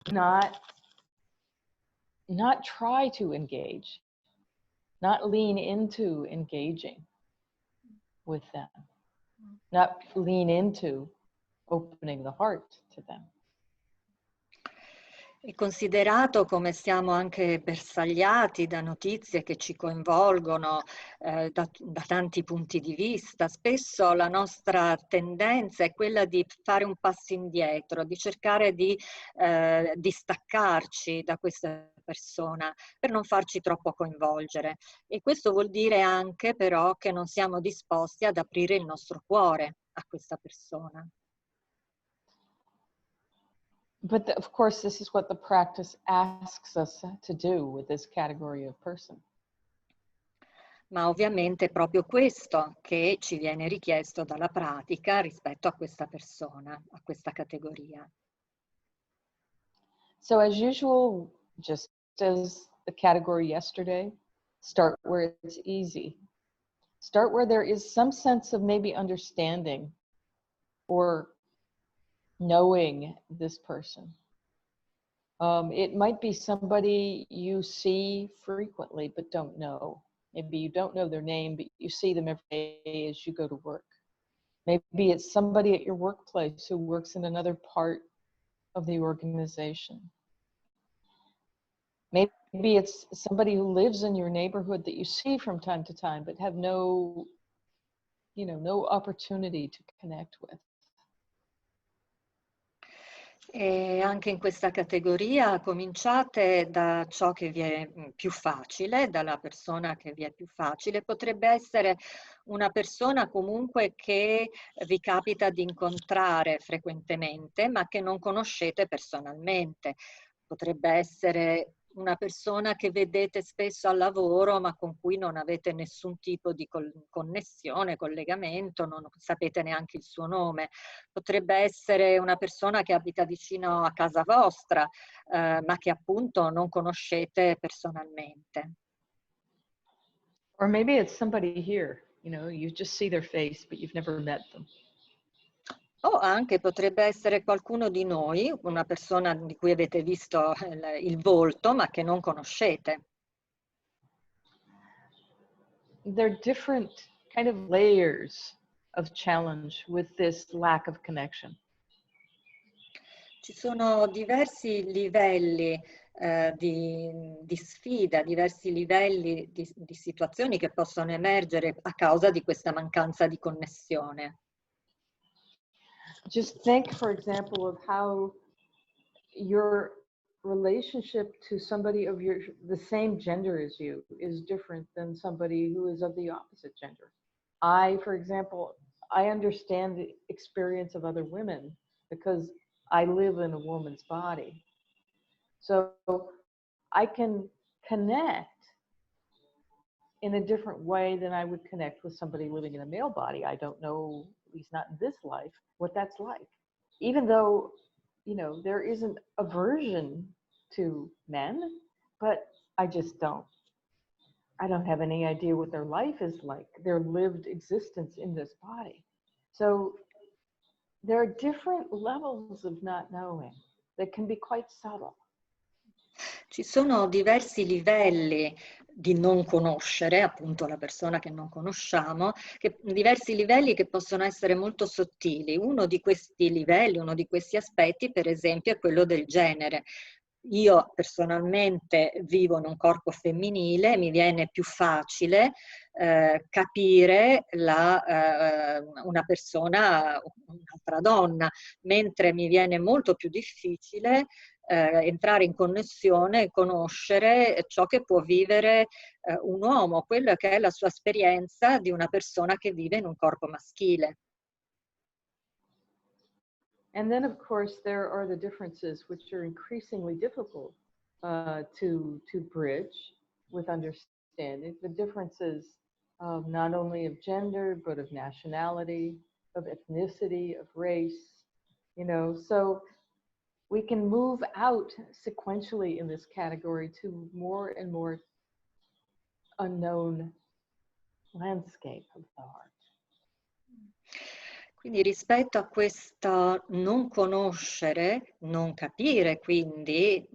not try to engage, not lean into engaging with them, not lean into opening the heart to them. E considerato come siamo anche bersagliati da notizie che ci coinvolgono da tanti punti di vista, spesso la nostra tendenza è quella di fare un passo indietro, di cercare di distaccarci da questa persona per non farci troppo coinvolgere. E questo vuol dire anche però che non siamo disposti ad aprire il nostro cuore a questa persona. But of course, this is what the practice asks us to do with this category of person. Ma ovviamente è proprio questo che ci viene richiesto dalla pratica rispetto a questa persona, a questa categoria. So as usual, just as the category yesterday, start where it's easy. Start where there is some sense of maybe understanding or knowing this person. It might be somebody you see frequently but don't know. Maybe you don't know their name, but you see them every day as you go to work. Maybe it's somebody at your workplace who works in another part of the organization. Maybe it's somebody who lives in your neighborhood that you see from time to time, but have no opportunity to connect with. E anche in questa categoria cominciate da ciò che vi è più facile, dalla persona che vi è più facile. Potrebbe essere una persona comunque che vi capita di incontrare frequentemente, ma che non conoscete personalmente. Potrebbe essere una persona che vedete spesso al lavoro, ma con cui non avete nessun tipo di connessione, collegamento, non sapete neanche il suo nome. Potrebbe essere una persona che abita vicino a casa vostra, ma che appunto non conoscete personalmente. Or maybe it's somebody here, you just see their face, but you've never met them. O anche potrebbe essere qualcuno di noi, una persona di cui avete visto il volto, ma che non conoscete. There are different kind of layers of challenge with this lack of connection. Ci sono diversi livelli di sfida, diversi livelli di situazioni che possono emergere a causa di questa mancanza di connessione. Just think, for example, of how your relationship to somebody of the same gender as you is different than somebody who is of the opposite gender. For example, I understand the experience of other women because I live in a woman's body. So I can connect in a different way than I would connect with somebody living in a male body. I don't know, at least not in this life, what that's like. Even though, there isn't aversion to men, but I just don't. I don't have any idea what their life is like, their lived existence in this body. So there are different levels of not knowing that can be quite subtle. Ci sono diversi livelli di non conoscere, appunto la persona che non conosciamo, diversi livelli che possono essere molto sottili. Uno di questi livelli, uno di questi aspetti, per esempio, è quello del genere. Io personalmente vivo in un corpo femminile, mi viene più facile capire una persona, un'altra donna, mentre mi viene molto più difficile entrare in connessione e conoscere ciò che può vivere un uomo, quello che è la sua esperienza di una persona che vive in un corpo maschile. And then, of course, there are the differences which are increasingly difficult to bridge with understanding. The differences of not only of gender, but of nationality, of ethnicity, of race, So we can move out sequentially in this category to more and more unknown landscape of the heart. Quindi rispetto a questo non conoscere, non capire, quindi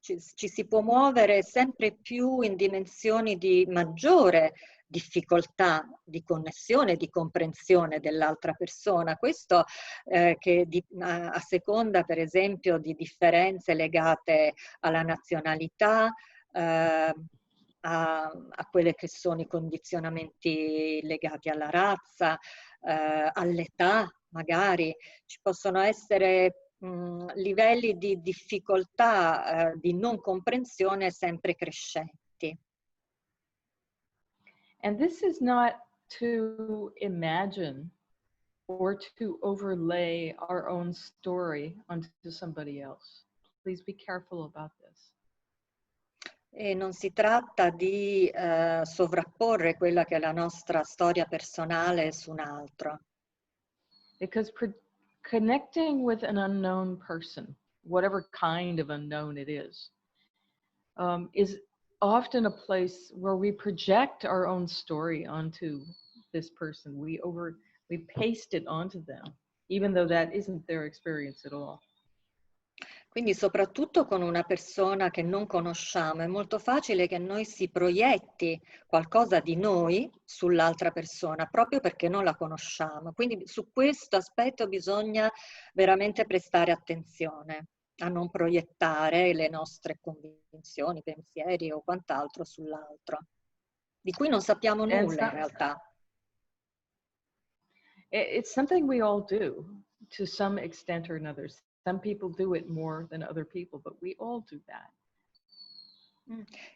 ci si può muovere sempre più in dimensioni di maggiore difficoltà di connessione, di comprensione dell'altra persona. Questo a seconda, per esempio, di differenze legate alla nazionalità, a quelli che sono i condizionamenti legati alla razza, all'età magari. Ci possono essere livelli di difficoltà, di non comprensione sempre crescenti. And this is not to imagine or to overlay our own story onto somebody else. Please be careful about this. E non si tratta di sovrapporre quella che è la nostra storia personale su un altro. Because connecting with an unknown person, whatever kind of unknown it is often a place where we project our own story onto this person. We paste it onto them, even though that isn't their experience at all. Quindi soprattutto con una persona che non conosciamo è molto facile che noi si proietti qualcosa di noi sull'altra persona proprio perché non la conosciamo. Quindi su questo aspetto bisogna veramente prestare attenzione a non proiettare le nostre convinzioni, pensieri o quant'altro sull'altro, di cui non sappiamo nulla in realtà. It's something we all do to some extent or another. Some people do it more than other people, but we all do that.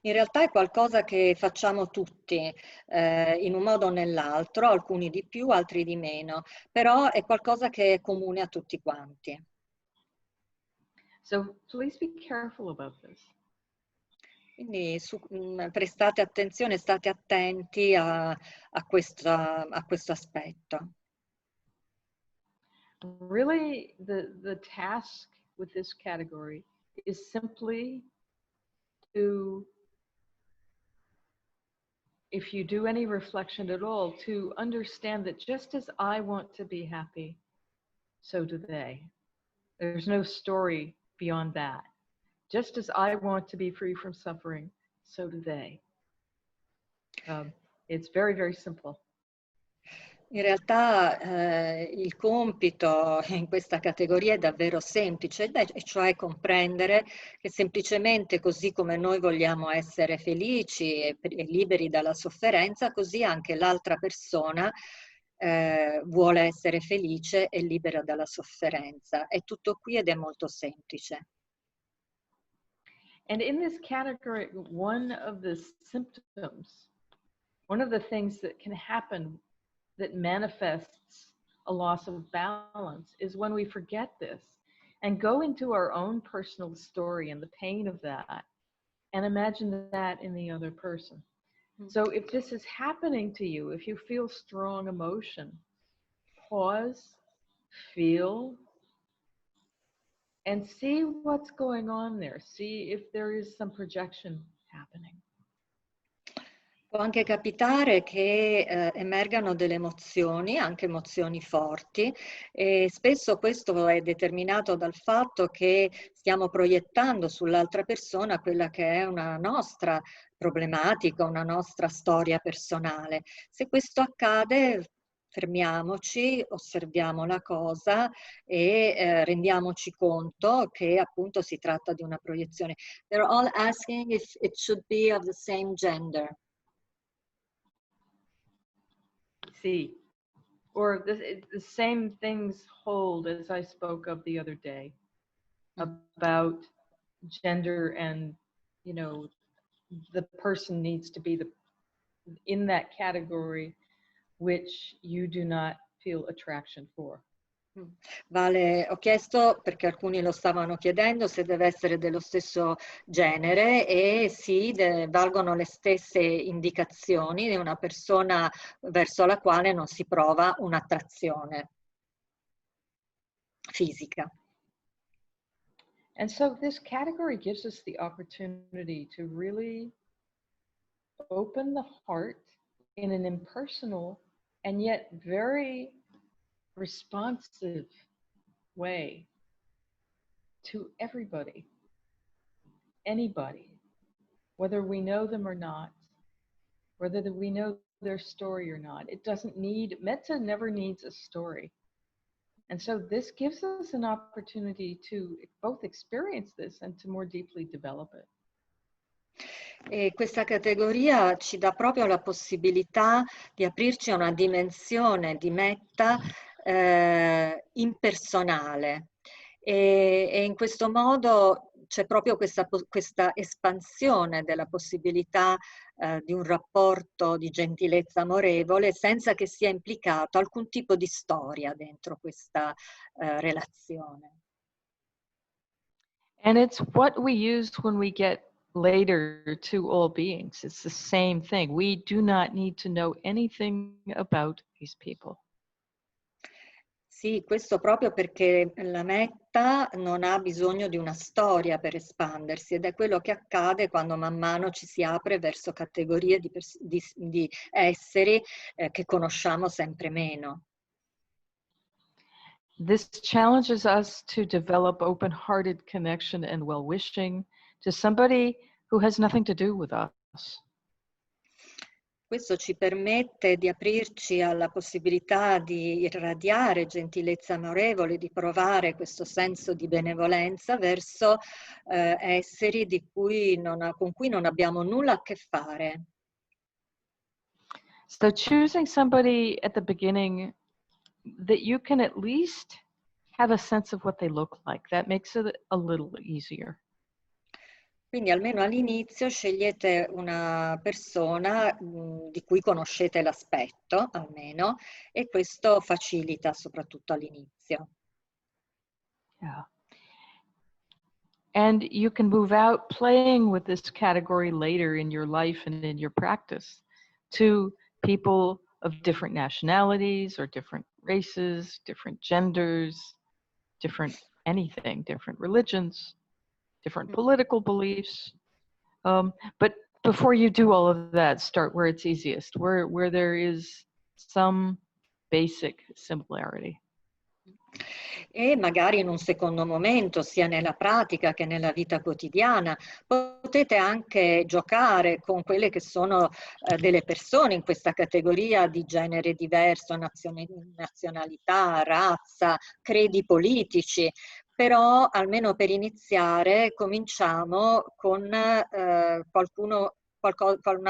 In realtà è qualcosa che facciamo tutti in un modo o nell'altro, alcuni di più, altri di meno, però è qualcosa che è comune a tutti quanti. So please be careful about this. Quindi prestate attenzione, state attenti a questo aspetto. Really, the task with this category is simply to, if you do any reflection at all, to understand that just as I want to be happy, so do they. There's no story beyond that. Just as I want to be free from suffering, so do they. It's very, very simple. In realtà il compito in questa categoria è davvero semplice, e cioè comprendere che semplicemente così come noi vogliamo essere felici e liberi dalla sofferenza, così anche l'altra persona vuole essere felice e libera dalla sofferenza. È tutto qui ed è molto semplice. And in this category, one of the symptoms, one of the things that can happen that manifests a loss of balance is when we forget this and go into our own personal story and the pain of that and imagine that in the other person. So if this is happening to you, if you feel strong emotion, pause, feel, and see what's going on there. See if there is some projection happening. Può anche capitare che emergano delle emozioni, anche emozioni forti, e spesso questo è determinato dal fatto che stiamo proiettando sull'altra persona quella che è una nostra problematica, una nostra storia personale. Se questo accade, fermiamoci, osserviamo la cosa e rendiamoci conto che appunto si tratta di una proiezione. They're all asking if it should be of the same gender. See, or the same things hold as I spoke of the other day about gender, and you know, the person needs to be in that category which you do not feel attraction for. Vale, ho chiesto, perché alcuni lo stavano chiedendo, se deve essere dello stesso genere, e sì, valgono le stesse indicazioni di una persona verso la quale non si prova un'attrazione fisica. And so this category gives us the opportunity to really open the heart in an impersonal and yet very responsive way to everybody, anybody, whether we know them or not, whether we know their story or not. It doesn't need, Metta never needs a story. And so this gives us an opportunity to both experience this and to more deeply develop it. E questa categoria ci dà proprio la possibilità di aprirci a una dimensione di Metta impersonale. E in questo modo c'è proprio questa espansione della possibilità di un rapporto di gentilezza amorevole senza che sia implicato alcun tipo di storia dentro questa relazione. And it's what we use when we get later to all beings. It's the same thing. We do not need to know anything about these people. Sì, questo proprio perché la Metta non ha bisogno di una storia per espandersi ed è quello che accade quando man mano ci si apre verso categorie di esseri che conosciamo sempre meno. This challenges us to develop open-hearted connection and well-wishing to somebody who has nothing to do with us. Questo ci permette di aprirci alla possibilità di irradiare gentilezza amorevole, di provare questo senso di benevolenza verso esseri con cui non abbiamo nulla a che fare. So choosing somebody at the beginning that you can at least have a sense of what they look like, that makes it a little easier. Quindi almeno all'inizio scegliete una persona di cui conoscete l'aspetto, almeno, e questo facilita soprattutto all'inizio. Yeah. And you can move out playing with this category later in your life and in your practice to people of different nationalities or different races, different genders, different anything, different religions, different political beliefs. But before you do all of that, start where it's easiest, where there is some basic similarity. E magari in un secondo momento, sia nella pratica che nella vita quotidiana, potete anche giocare con quelle che sono delle persone in questa categoria di genere diverso, nazionalità, razza, credi politici, però almeno per iniziare cominciamo con una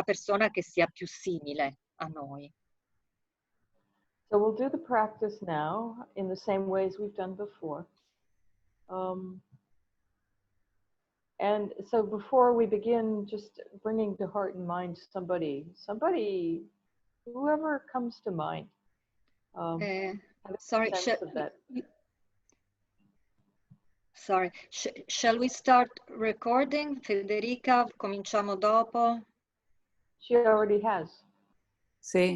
persona che sia più simile a noi. So we'll do the practice now in the same ways we've done before. And so before we begin, just bringing to heart and mind somebody, whoever comes to mind. Sorry, shall we start recording? Federica, cominciamo dopo? She already has. Sì.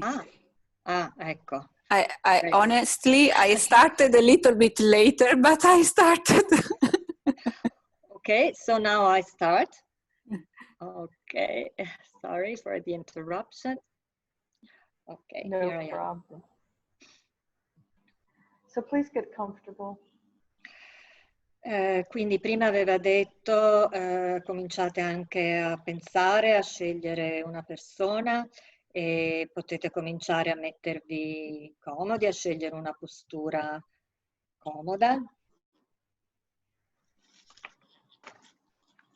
Ecco. I honestly, I started a little bit later, but I started. Okay, so now I start. Okay, sorry for the interruption. Okay, no here I am. problem. So please get comfortable. Quindi prima aveva detto cominciate anche a pensare, a scegliere una persona e potete cominciare a mettervi comodi, a scegliere una postura comoda.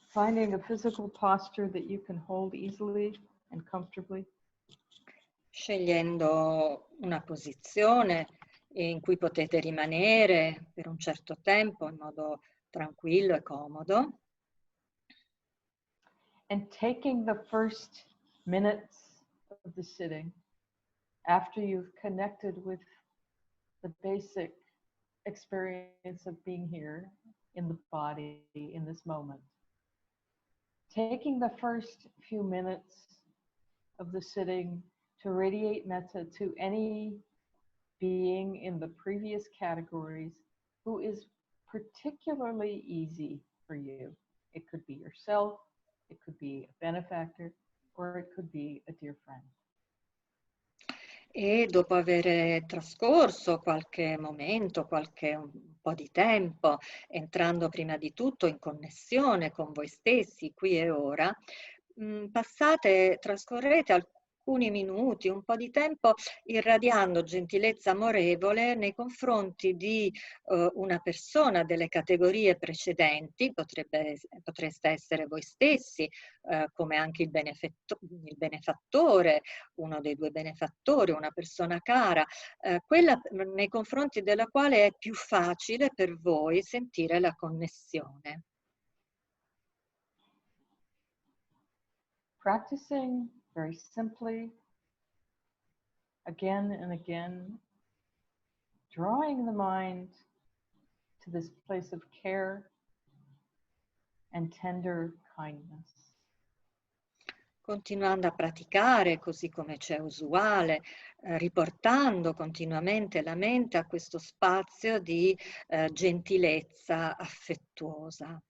Finding a physical posture that you can hold easily and comfortably. Scegliendo una posizione in cui potete rimanere per un certo tempo in modo tranquillo e comodo. And taking the first minutes of the sitting after you've connected with the basic experience of being here in the body in this moment. Taking the first few minutes of the sitting to radiate metta to any being in the previous categories who is particularly easy for you. It could be yourself, it could be a benefactor, or it could be a dear friend. E dopo aver trascorso qualche momento, un po' di tempo, entrando prima di tutto in connessione con voi stessi, qui e ora, trascorrete alcuni minuti, un po' di tempo irradiando gentilezza amorevole nei confronti di una persona delle categorie precedenti, potreste essere voi stessi, come anche il benefattore, uno dei due benefattori, una persona cara, quella nei confronti della quale è più facile per voi sentire la connessione. Practicing very simply, again and again, drawing the mind to this place of care and tender kindness. Continuando a praticare così come c'è usuale, riportando continuamente la mente a questo spazio di gentilezza affettuosa.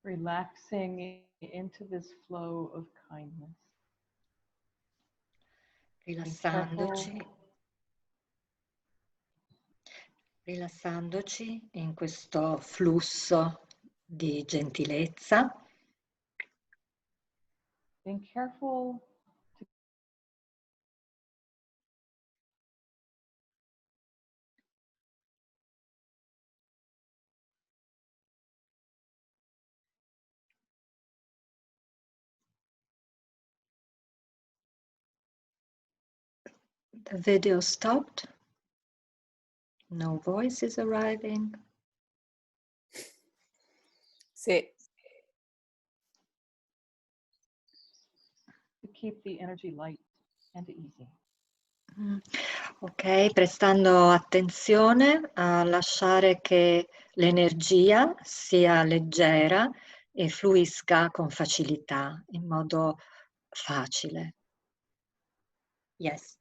Relaxing into this flow of kindness. Rilassandoci in questo flusso di gentilezza. Being careful to The video stopped. No voice is arriving. Sì. to keep the energy light and easy. Ok, prestando attenzione a lasciare che l'energia sia leggera e fluisca con facilità, in modo facile. Yes.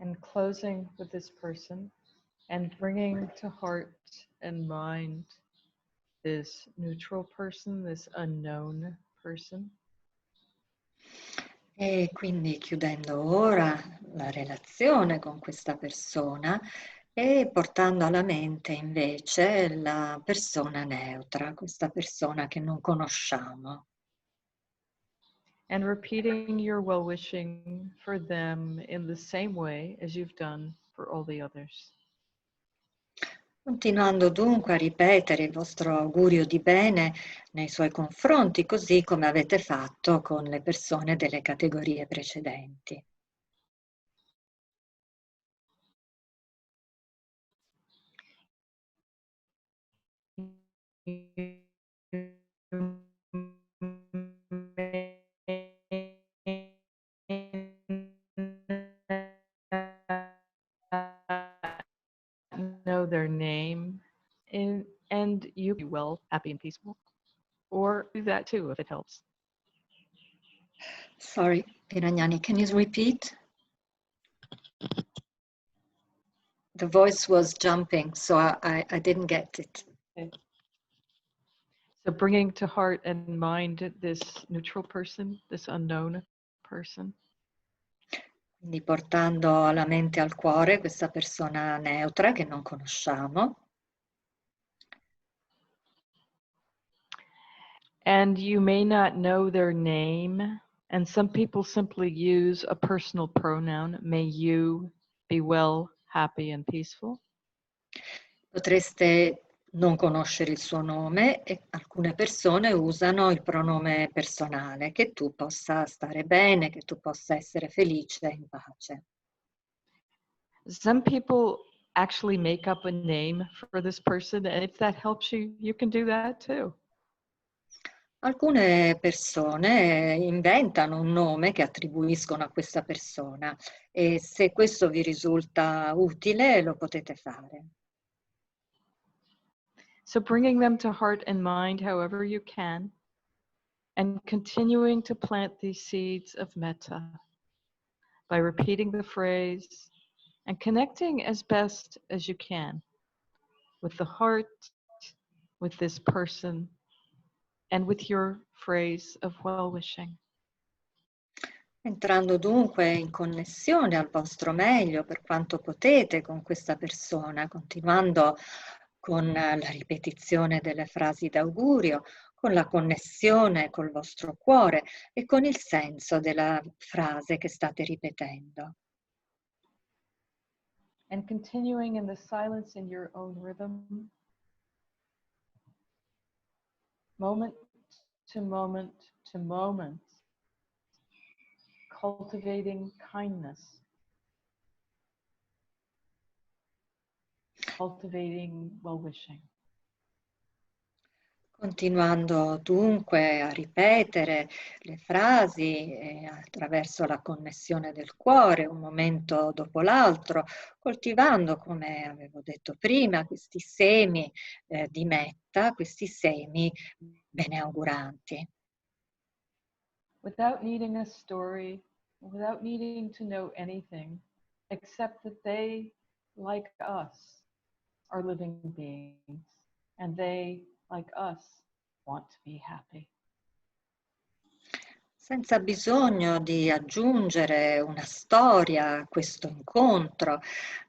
And closing with this person and bringing to heart and mind this neutral person, this unknown person. E quindi chiudendo ora la relazione con questa persona e portando alla mente invece la persona neutra, questa persona che non conosciamo. And repeating your well-wishing for them in the same way as you've done for all the others. Continuando dunque a ripetere il vostro augurio di bene nei suoi confronti, così come avete fatto con le persone delle categorie precedenti. Know their name and you be well, happy and peaceful. Or do that too if it helps. Sorry, Viragnani, can you repeat? The voice was jumping, so I didn't get it. Okay. So bringing to heart and mind this neutral person, this unknown person. Quindi portando alla mente e al cuore questa persona neutra che non conosciamo. And you may not know their name, and some people simply use a personal pronoun. May you be well, happy, and peaceful. Potreste non conoscere il suo nome e alcune persone usano il pronome personale, che tu possa stare bene, che tu possa essere felice e in pace. Some people actually make up a name for this person, and if that helps you, you can do that too. Alcune persone inventano un nome che attribuiscono a questa persona e se questo vi risulta utile lo potete fare. So bringing them to heart and mind however you can, and continuing to plant these seeds of metta by repeating the phrase and connecting as best as you can with the heart, with this person, and with your phrase of well-wishing. Entrando dunque in connessione al vostro meglio per quanto potete con questa persona, continuando con la ripetizione delle frasi d'augurio, con la connessione col vostro cuore e con il senso della frase che state ripetendo. And continuing in the silence in your own rhythm, moment to moment to moment, cultivating kindness, cultivating well-wishing. Continuando dunque a ripetere le frasi attraverso la connessione del cuore, un momento dopo l'altro, coltivando, come avevo detto prima, questi semi di metta, questi semi beneauguranti. Without needing a story, without needing to know anything, except that they, like us, are living beings, and they, like us, want to be happy. Senza bisogno di aggiungere una storia a questo incontro,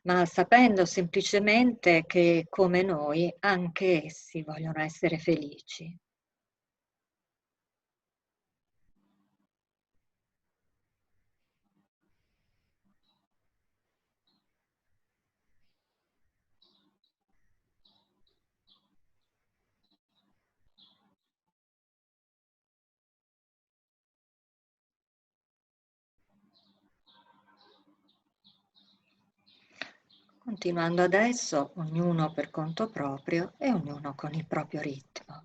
ma sapendo semplicemente che, come noi, anche essi vogliono essere felici. Continuando adesso, ognuno per conto proprio e ognuno con il proprio ritmo.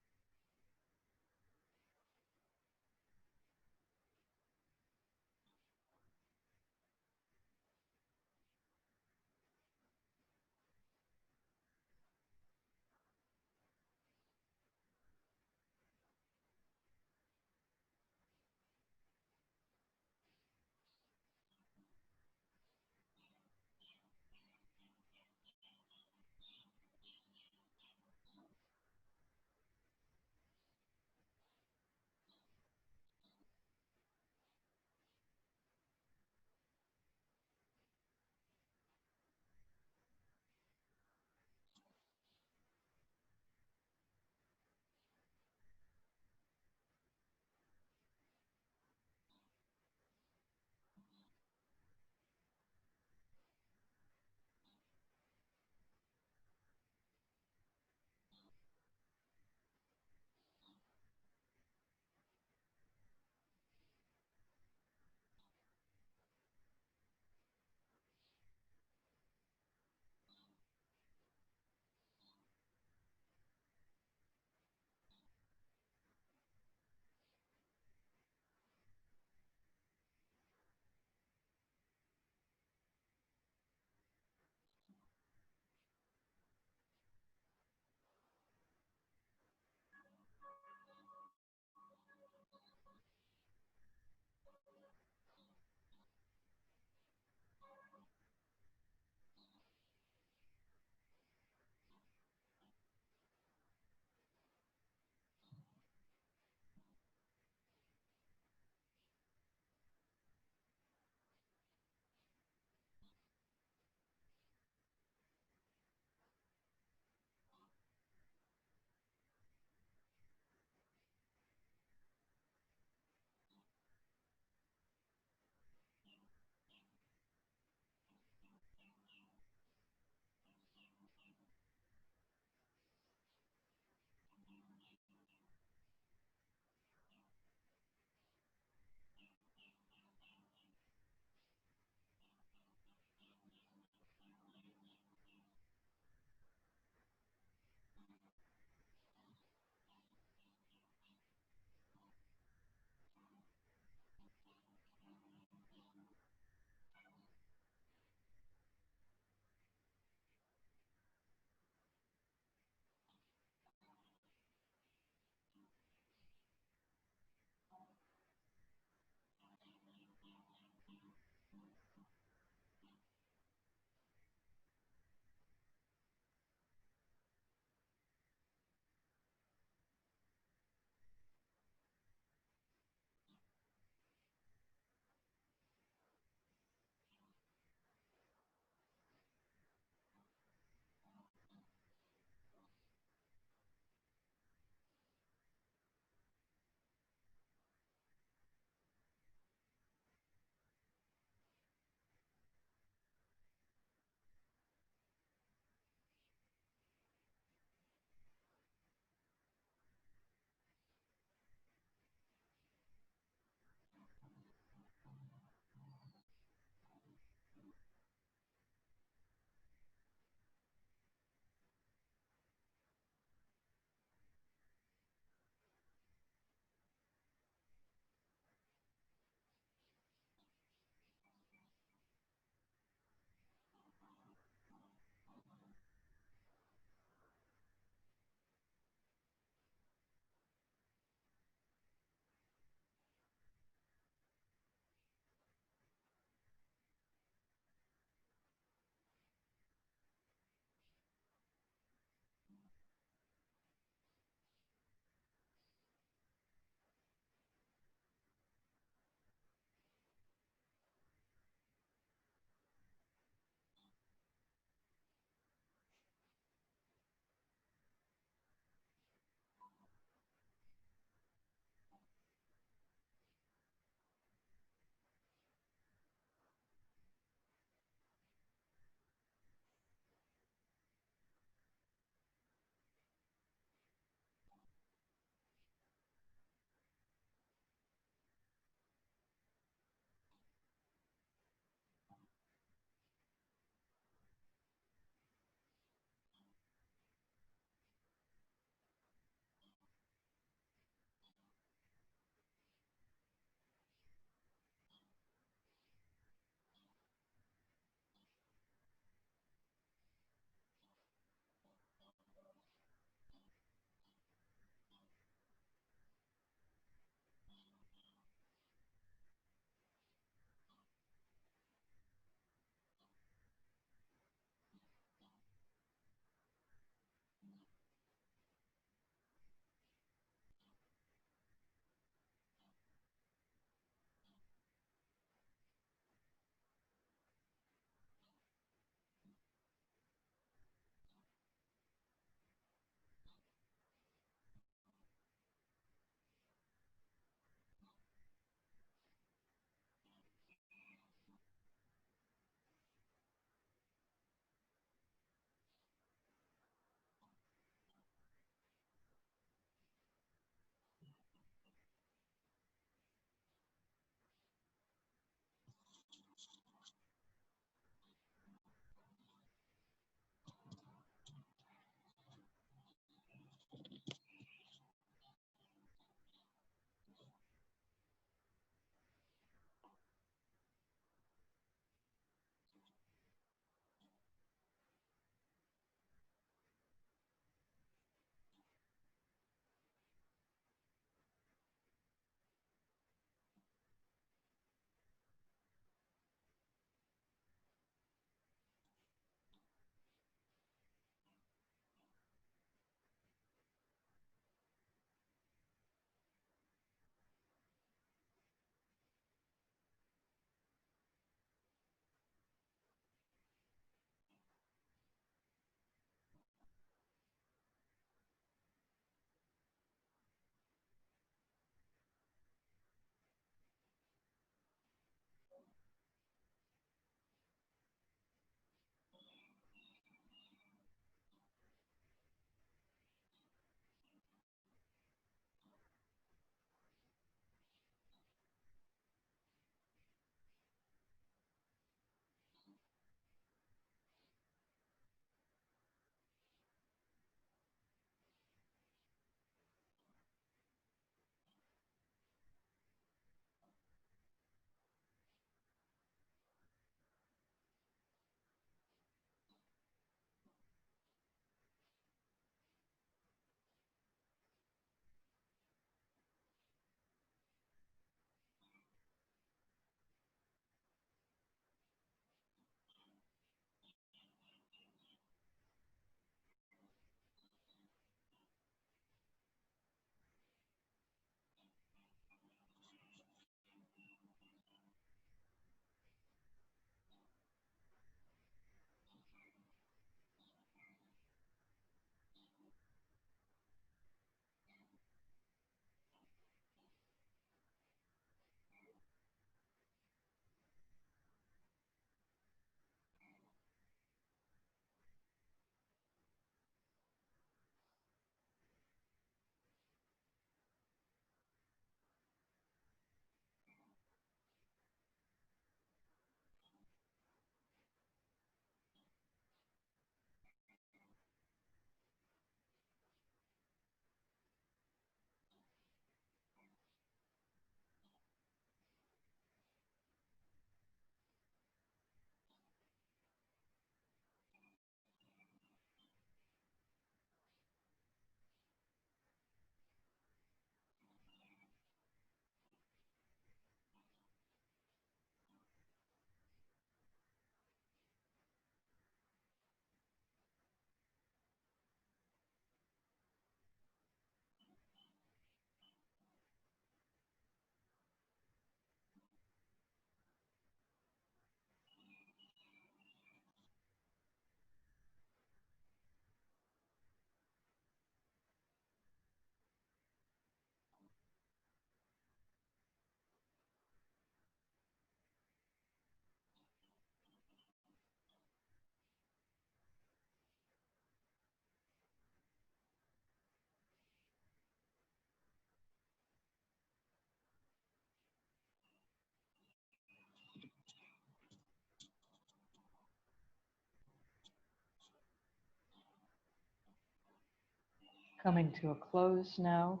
Coming to a close now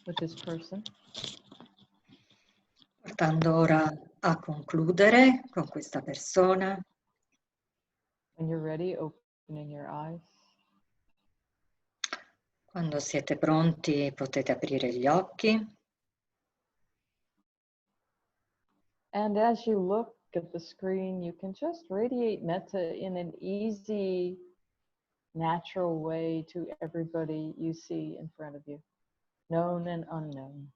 with this person. Portando ora a concludere con questa persona. When you're ready, opening your eyes. Quando siete pronti potete aprire gli occhi. And as you look at the screen, you can just radiate metta in an easy, natural way to everybody you see in front of you, known and unknown.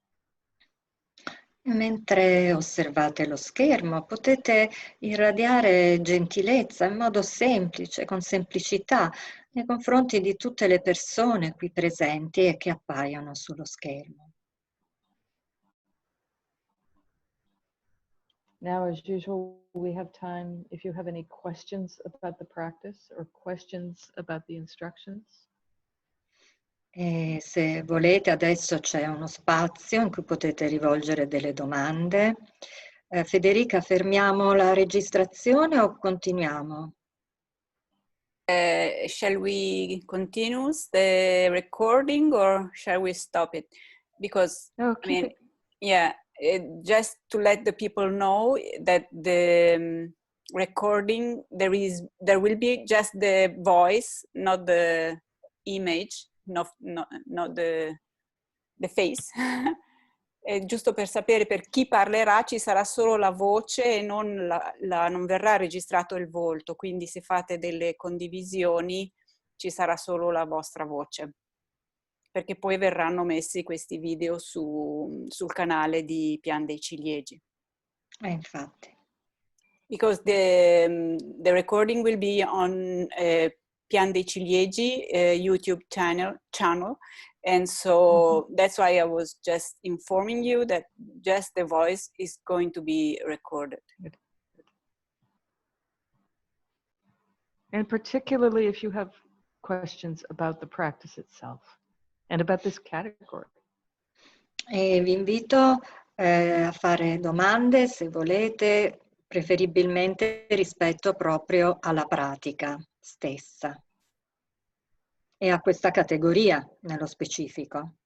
Mentre osservate lo schermo, potete irradiare gentilezza in modo semplice, con semplicità, nei confronti di tutte le persone qui presenti e che appaiono sullo schermo. Now, as usual, we have time if you have any questions about the practice or questions about the instructions. E se volete, adesso c'è uno spazio in cui potete rivolgere delle domande. Federica, fermiamo la registrazione o continuiamo? Shall we continue the recording or shall we stop it? Because No, I mean, yeah, just to let the people know that the recording there will be just the voice, not the image, not the face. Giusto per sapere, per chi parlerà ci sarà solo la voce e non verrà registrato il volto, quindi se fate delle condivisioni ci sarà solo la vostra voce, perché poi verranno messi questi video sul canale di Pian dei Ciliegi. Infatti. Because the recording will be on Pian dei Ciliegi YouTube channel. And so that's why I was just informing you that just the voice is going to be recorded. And particularly if you have questions about the practice itself and about this category. E vi invito a fare domande se volete, preferibilmente rispetto proprio alla pratica stessa e a questa categoria nello specifico.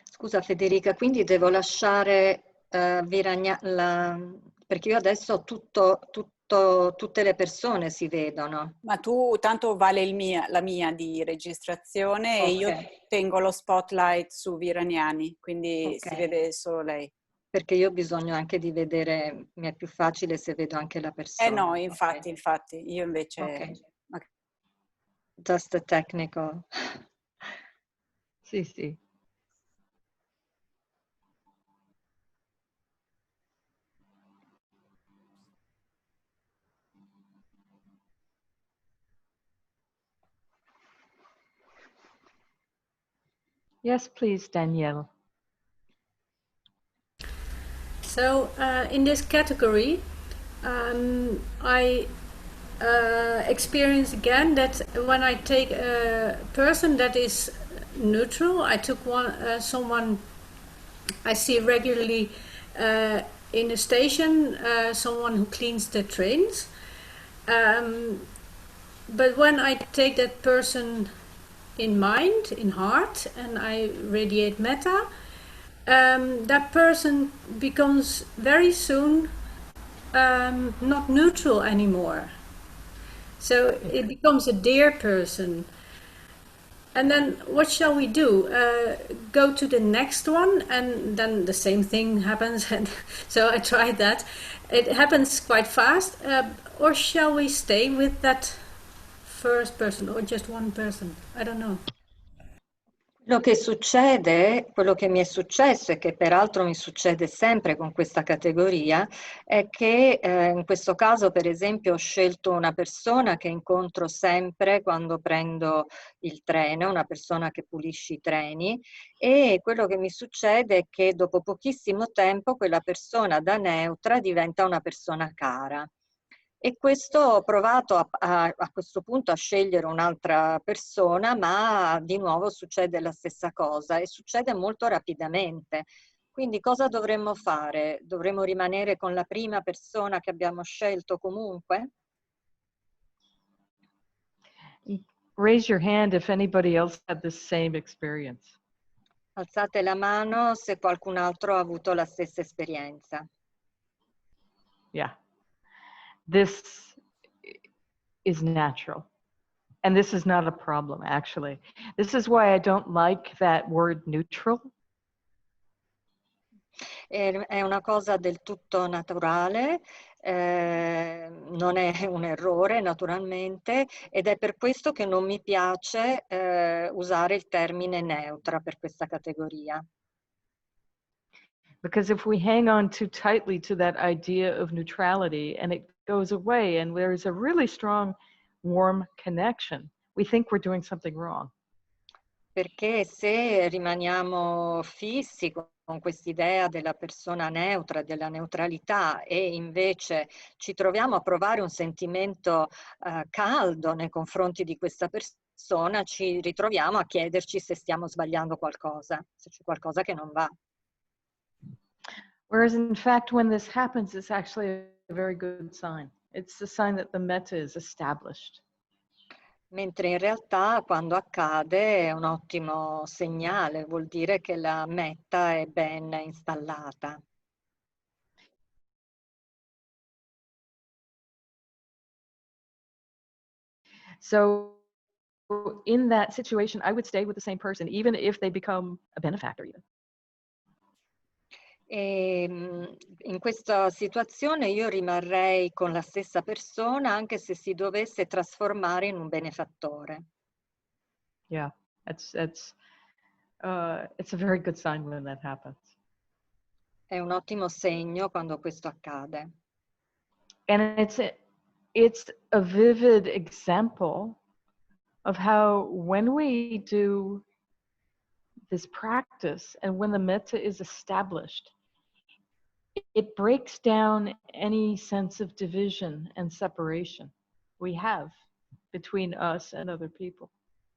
Scusa Federica, quindi devo lasciare perché io adesso ho tutte le persone si vedono. Ma tu tanto vale la mia di registrazione e io tengo lo spotlight su Viranani, quindi si vede solo lei. Perché io ho bisogno anche di vedere, mi è più facile se vedo anche la persona. No, infatti, io invece... Okay. Just a technical. Sì. Yes, please, Danielle. So in this category, I experience again that when I take a person that is neutral, I took someone I see regularly in a station, someone who cleans the trains. But when I take that person in mind, in heart, and I radiate metta, that person becomes very soon not neutral anymore. So it becomes a dear person. And then what shall we do? Go to the next one, and then the same thing happens. And so I tried that. It happens quite fast. Or shall we stay with that first person, or just one person? I don't know. Quello che mi è successo e che peraltro mi succede sempre con questa categoria è che in questo caso per esempio ho scelto una persona che incontro sempre quando prendo il treno, una persona che pulisce i treni, e quello che mi succede è che dopo pochissimo tempo quella persona da neutra diventa una persona cara. E questo ho provato a questo punto a scegliere un'altra persona, ma di nuovo succede la stessa cosa e succede molto rapidamente. Quindi cosa dovremmo fare? Dovremmo rimanere con la prima persona che abbiamo scelto comunque? Raise your hand if anybody else had the same experience. Alzate la mano se qualcun altro ha avuto la stessa esperienza. Yeah. This is natural. And this is not a problem, actually. This is why I don't like that word neutral. È una cosa del tutto naturale, non è un errore naturalmente, ed è per questo che non mi piace usare il termine neutra per questa categoria. Because if we hang on too tightly to that idea of neutrality and it goes away and there is a really strong, warm connection, we think we're doing something wrong. Perché se rimaniamo fissi con quest'idea della persona neutra, della neutralità, e invece ci troviamo a provare un sentimento caldo nei confronti di questa persona, ci ritroviamo a chiederci se stiamo sbagliando qualcosa, se c'è qualcosa che non va. Whereas in fact, when this happens, it's actually a very good sign. It's a sign that the metta is established. Mentre in realtà quando accade è un ottimo segnale, vuol dire che la metta è ben installata. So in that situation, I would stay with the same person, even if they become a benefactor even. E in questa situazione io rimarrei con la stessa persona anche se si dovesse trasformare in un benefattore. Yeah, it's a very good sign when that happens. È un ottimo segno quando questo accade. And it's a vivid example of how when we do this practice and when the metta is established, it breaks down any sense of division and separation we have between us and other people,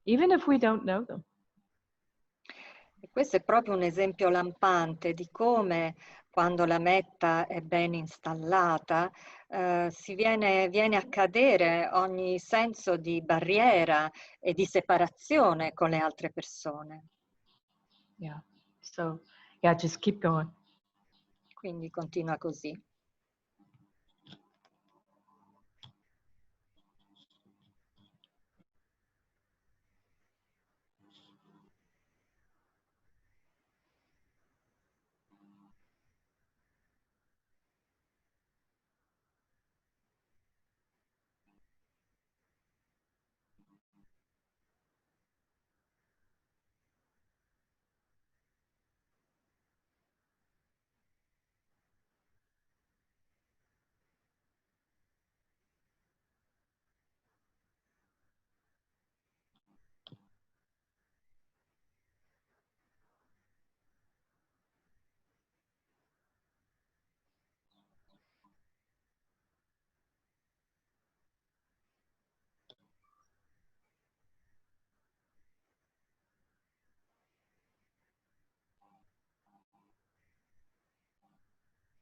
even if we don't know them. E questo è proprio un esempio lampante di come quando la metta è ben installata viene a cadere ogni senso di barriera e di separazione con le altre persone. Yeah. So, yeah, just keep going. Quindi continua così.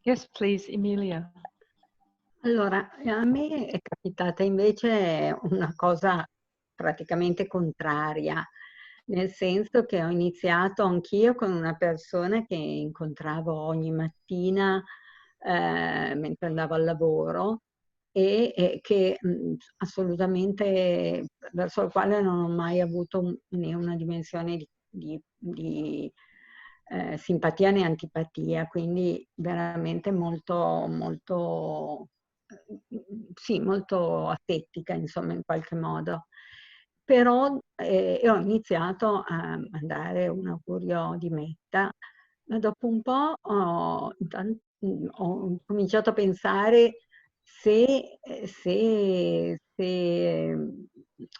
Yes, please, Emilia. Allora, a me è capitata invece una cosa praticamente contraria, nel senso che ho iniziato anch'io con una persona che incontravo ogni mattina mentre andavo al lavoro e che assolutamente verso il quale non ho mai avuto né una dimensione di simpatia né antipatia, quindi veramente molto, molto, sì, molto asettica, insomma, in qualche modo. Però ho iniziato a mandare un augurio di Metta, ma dopo un po' ho cominciato a pensare se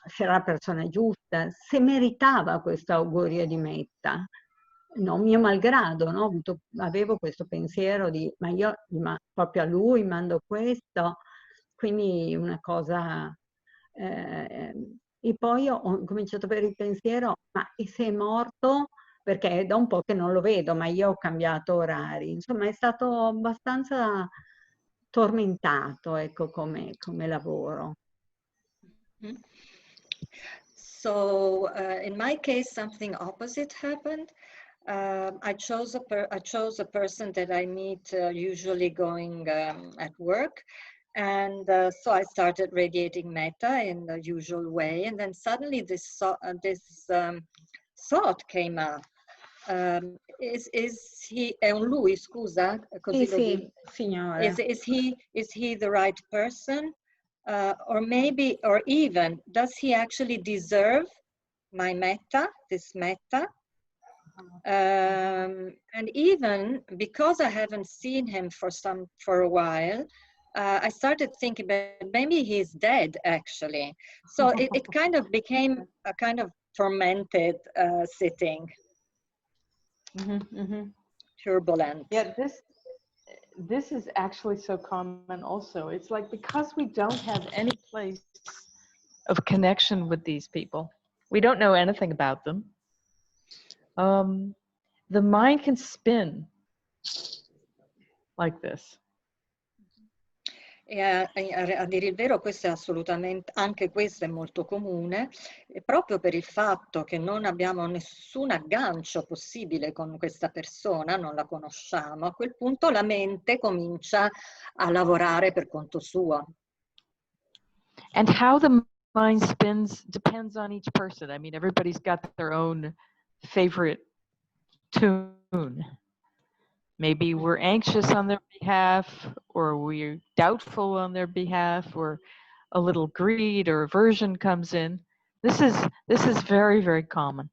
era la persona giusta, se meritava questo augurio di Metta. Non mio malgrado, no? Avevo questo pensiero di, ma io proprio a lui mando questo, quindi una cosa... e poi ho cominciato per il pensiero, ma e se è morto perché è da un po' che non lo vedo, ma io ho cambiato orari. Insomma, è stato abbastanza tormentato, ecco, come lavoro. Mhm. So in my case, something opposite happened. I chose a person that I meet usually going at work, and so I started radiating metta in the usual way, and then suddenly this thought came up. Is he? È un lui, scusa, così lo dico. Signora. Is he the right person? Or maybe, or even, does he actually deserve my metta, this metta? And even because I haven't seen him for a while, I started thinking that maybe he's dead actually. So it kind of became a kind of tormented sitting, turbulent. Yeah, this is actually so common also. It's like because we don't have any place of connection with these people, we don't know anything about them. The mind can spin like this. E a dire il vero, questo è assolutamente, anche questo è molto comune, proprio per il fatto che non abbiamo nessun aggancio possibile con questa persona, non la conosciamo, a quel punto la mente comincia a lavorare per conto suo. And how the mind spins depends on each person. I mean, everybody's got their own favorite tune. Maybe we're anxious on their behalf, or we're doubtful on their behalf, or a little greed or aversion comes in. This is very, very common.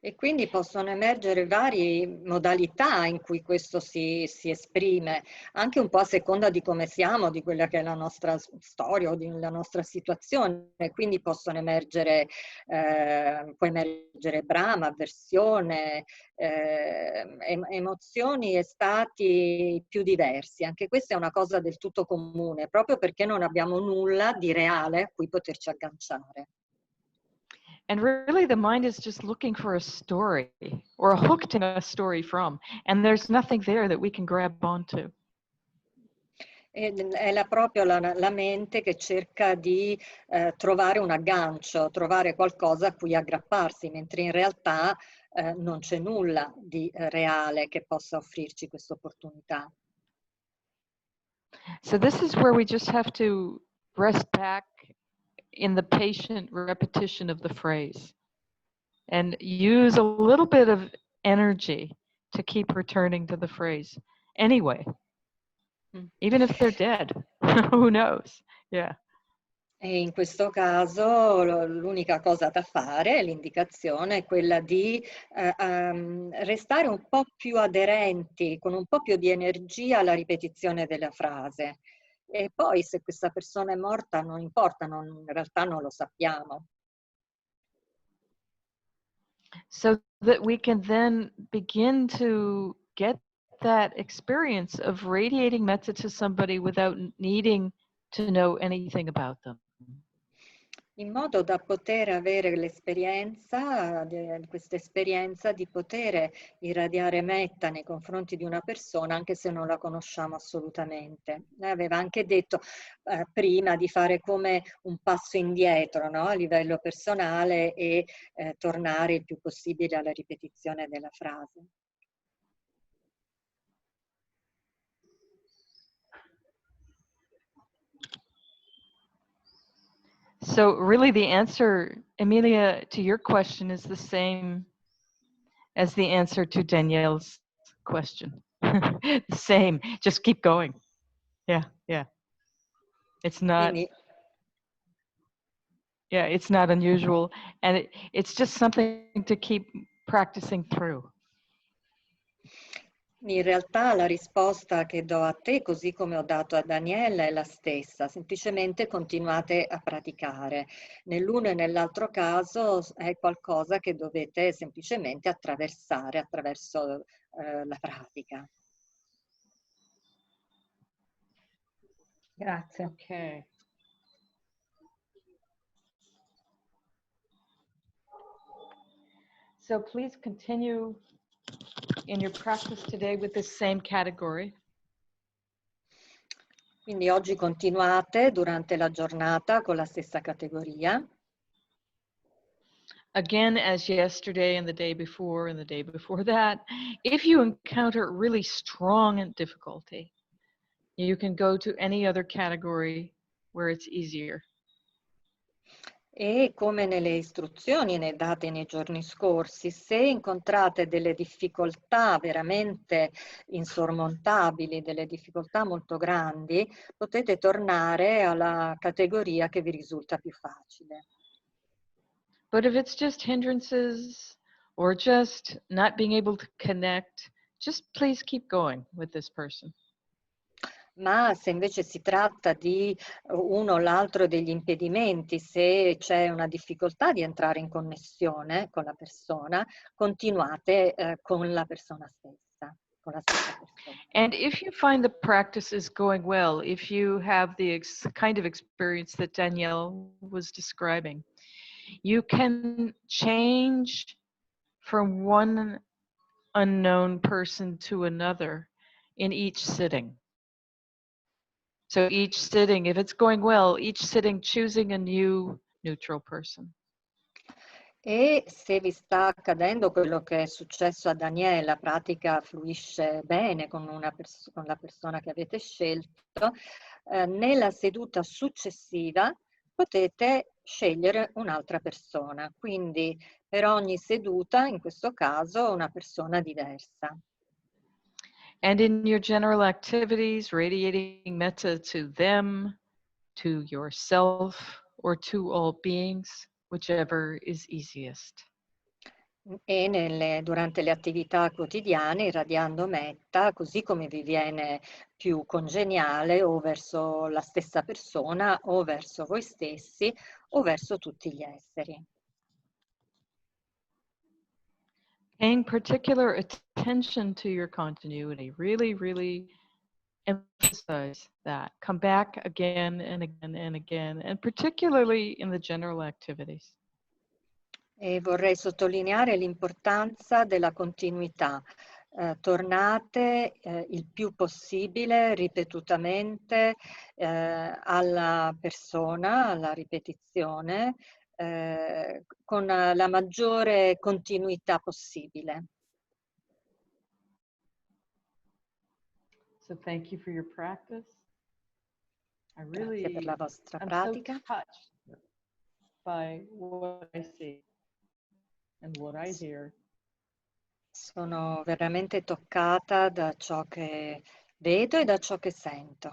E quindi possono emergere varie modalità in cui questo si esprime, anche un po' a seconda di come siamo, di quella che è la nostra storia o della nostra situazione. Quindi possono emergere, può emergere brama, avversione, emozioni e stati più diversi. Anche questa è una cosa del tutto comune, proprio perché non abbiamo nulla di reale a cui poterci agganciare. And really the mind is just looking for a story or a hook to a story from, and there's nothing there that we can grab onto. È proprio la mente che cerca di trovare un aggancio, trovare qualcosa a cui aggrapparsi, mentre in realtà non c'è nulla di reale che possa offrirci questa opportunità. So this is where we just have to rest back in the patient repetition of the phrase and use a little bit of energy to keep returning to the phrase anyway, even if they're dead. Who knows? Yeah. E in questo caso l'unica cosa da fare, l'indicazione, è quella di restare un po' più aderenti, con un po' più di energia alla ripetizione della frase. E poi se questa persona è morta non importa, in realtà non lo sappiamo. So that we can then begin to get that experience of radiating metta to somebody without needing to know anything about them. In modo da poter avere l'esperienza, questa esperienza di poter irradiare metta nei confronti di una persona anche se non la conosciamo assolutamente. Lei aveva anche detto prima di fare come un passo indietro, no? A livello personale e tornare il più possibile alla ripetizione della frase. So really the answer, Emilia, to your question is the same as the answer to Danielle's question. The same, just keep going. Yeah. It's not, Quindi, yeah, it's not unusual. And it's just something to keep practicing through. in realtà la risposta che do a te, così come ho dato a Daniela, è la stessa, semplicemente continuate a praticare. Nell'uno e nell'altro caso è qualcosa che dovete semplicemente attraversare attraverso la pratica. Grazie. Okay. So please continue in your practice today with this same category. Quindi oggi continuate durante la giornata con la stessa categoria. Again, as yesterday and the day before and the day before that, if you encounter really strong difficulty, you can go to any other category where it's easier. E come nelle istruzioni date nei giorni scorsi, se incontrate delle difficoltà veramente insormontabili, delle difficoltà molto grandi, potete tornare alla categoria che vi risulta più facile. But if it's just hindrances or just not being able to connect, just please keep going with this person. Ma se invece si tratta di uno o l'altro degli impedimenti, se c'è una difficoltà di entrare in connessione con la persona, continuate con la persona stessa, con la stessa persona. And if you find the practice is going well, if you have the kind of experience that Danielle was describing, you can change from one unknown person to another in each sitting. So each sitting, if it's going well, each sitting choosing a new neutral person. E se vi sta accadendo quello che è successo a Daniele, la pratica fluisce bene con la persona che avete scelto, nella seduta successiva potete scegliere un'altra persona. Quindi per ogni seduta, in questo caso, una persona diversa. And in your general activities, radiating metta to them, to yourself, or to all beings, whichever is easiest. E durante le attività quotidiane irradiando metta, così come vi viene più congeniale, o verso la stessa persona, o verso voi stessi, o verso tutti gli esseri. Paying particular attention to your continuity, really emphasize that. Come back again and again and again, and particularly in the general activities. E vorrei sottolineare l'importanza della continuità. Tornate il più possibile ripetutamente alla persona, alla ripetizione, con la maggiore continuità possibile. So thank you for your practice. Grazie per la vostra pratica. I'm so touched by what I see and what I hear. Sono veramente toccata da ciò che vedo e da ciò che sento.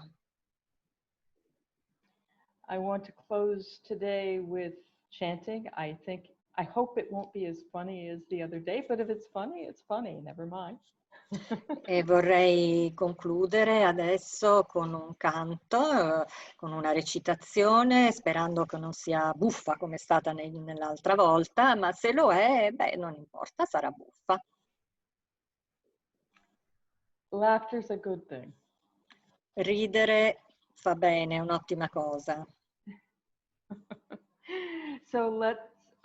I want to close today with chanting. I hope it won't be as funny as the other day, but if it's funny, never mind. E vorrei concludere adesso con un canto, con una recitazione, sperando che non sia buffa come è stata nell'altra volta, ma se lo è, beh, non importa, sarà buffa. Laughter's a good thing. Ridere fa bene, è un'ottima cosa. So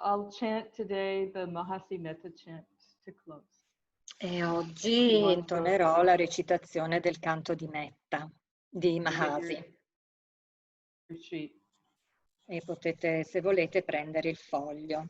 I'll chant today the Mahasi Metta chant to close. E oggi intonerò la recitazione del canto di Metta, di Mahasi. E potete, se volete, prendere il foglio.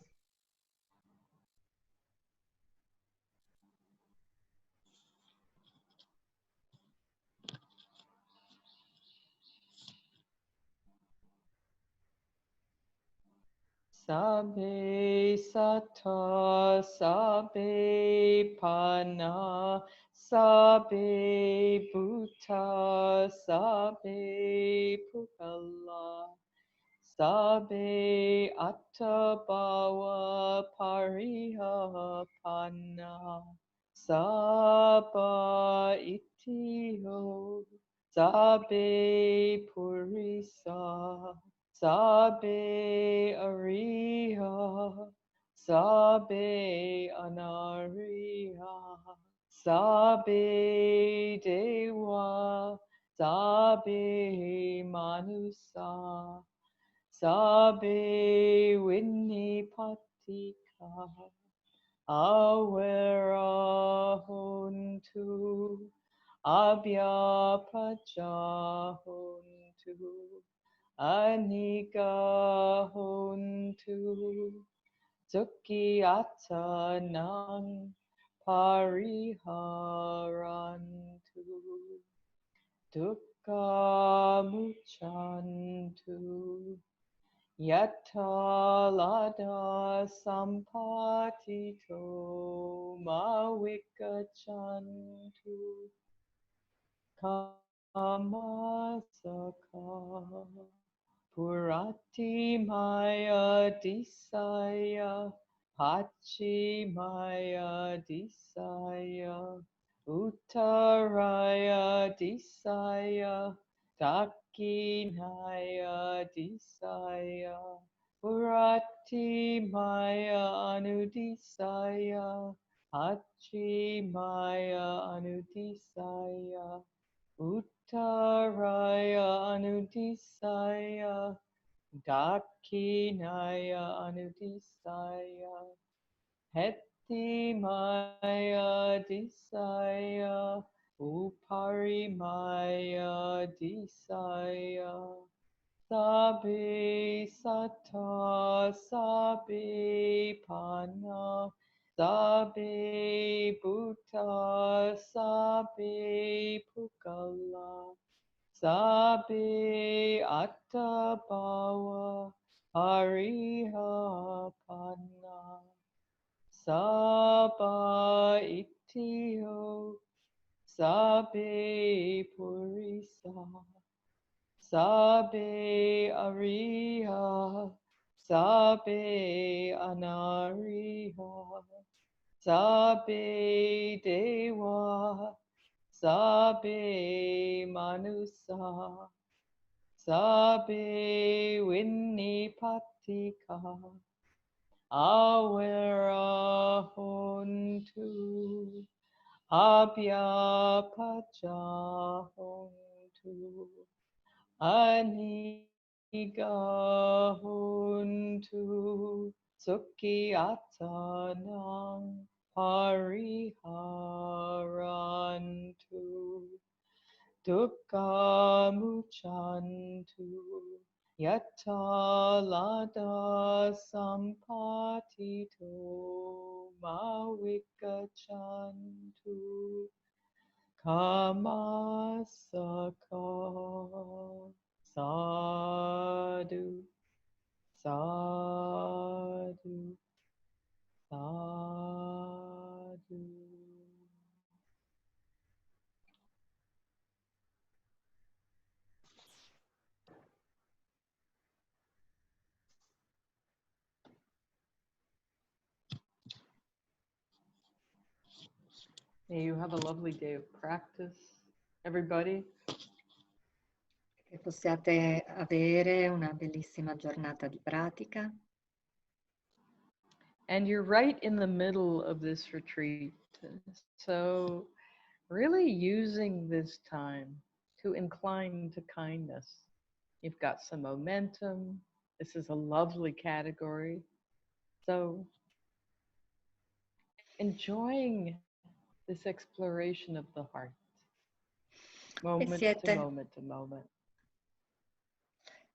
Sabbe satta, sabbe panna, sabbe bhutta, sabbe pukala, sabbe attabhava pariha panna, sabba itiho, sabbe purisa. Sabbe ariha, sabbe anariha, sabbe deva, sabbe manusa, sabbe vinnipatika, awera hontu, abhyapacha hontu, anika hontu, sukhiyata nang pariharantu, dukkha muchantu, yatta lada sampatito mavikachantu, kamasaka purati maya disaya pachi maya disaya uttaraya disaya dakinaya disaya purati maya anudisaya pachi maya anudisaya uttaraya anudisaya dakinaya anudisaya heti maya disaya upari maya disaya sabe sata sabe pana sabe buddha sabe pukala sabe attabhava parihapana Saba itiyo, sabe purisa, sabe ariha, sabe anariha, sabe dewa, sabe manusa, sabe winnipatika. Awera hontu, abhyapacha hontu, aniga hontu, sukhiyata nang pariharantu, dukkha muchantu, yatta lada sampatito mavikachantu, kamasaka. Sadhu, sadhu, sadhu. May you have a lovely day of practice, everybody. Che possiate avere una bellissima giornata di pratica. And you're right in the middle of this retreat. So really using this time to incline to kindness. You've got some momentum. This is a lovely category. So enjoying this exploration of the heart, moment to moment to moment.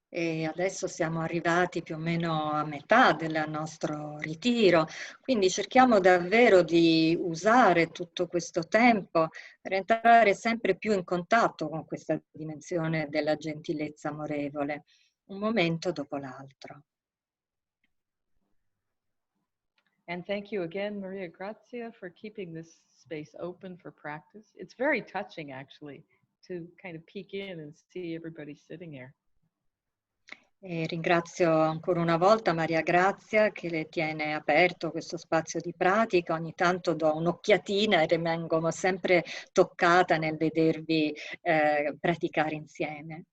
E adesso siamo arrivati più o meno a metà del nostro ritiro, quindi cerchiamo davvero di usare tutto questo tempo per entrare sempre più in contatto con questa dimensione della gentilezza amorevole, un momento dopo l'altro. And thank you again, Maria Grazia, for keeping this space open for practice. It's very touching, actually, to kind of peek in and see everybody sitting here. E ringrazio ancora una volta Maria Grazia che le tiene aperto questo spazio di pratica. Ogni tanto do un'occhiatina e rimango sempre toccata nel vedervi praticare insieme.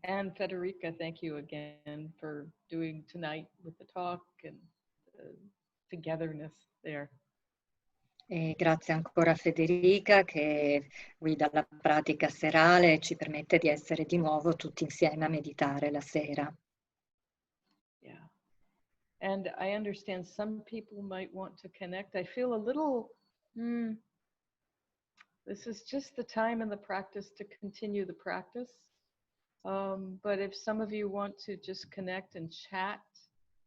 And Federica, thank you again for doing tonight with the talk and the togetherness there. E grazie ancora a Federica che guida la pratica serale e ci permette di essere di nuovo tutti insieme a meditare la sera. Yeah. And I understand some people might want to connect. I feel a little, this is just the time in the practice to continue the practice. But if some of you want to just connect and chat,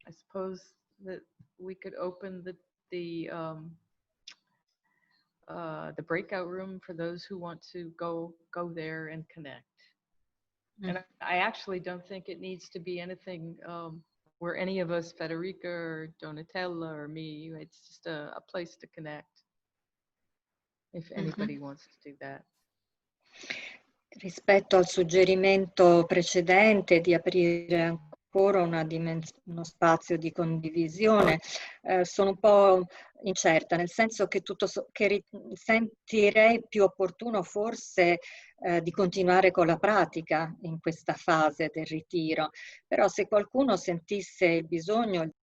I suppose that we could open the breakout room for those who want to go there and connect. And I actually don't think it needs to be anything where any of us, Federica or Donatella or me, it's just a place to connect. If anybody wants to do that. Rispetto al suggerimento precedente di aprire ancora uno spazio di condivisione, sono un po' incerta, nel senso che sentirei più opportuno forse di continuare con la pratica in questa fase del ritiro, però se qualcuno sentisse il bisogno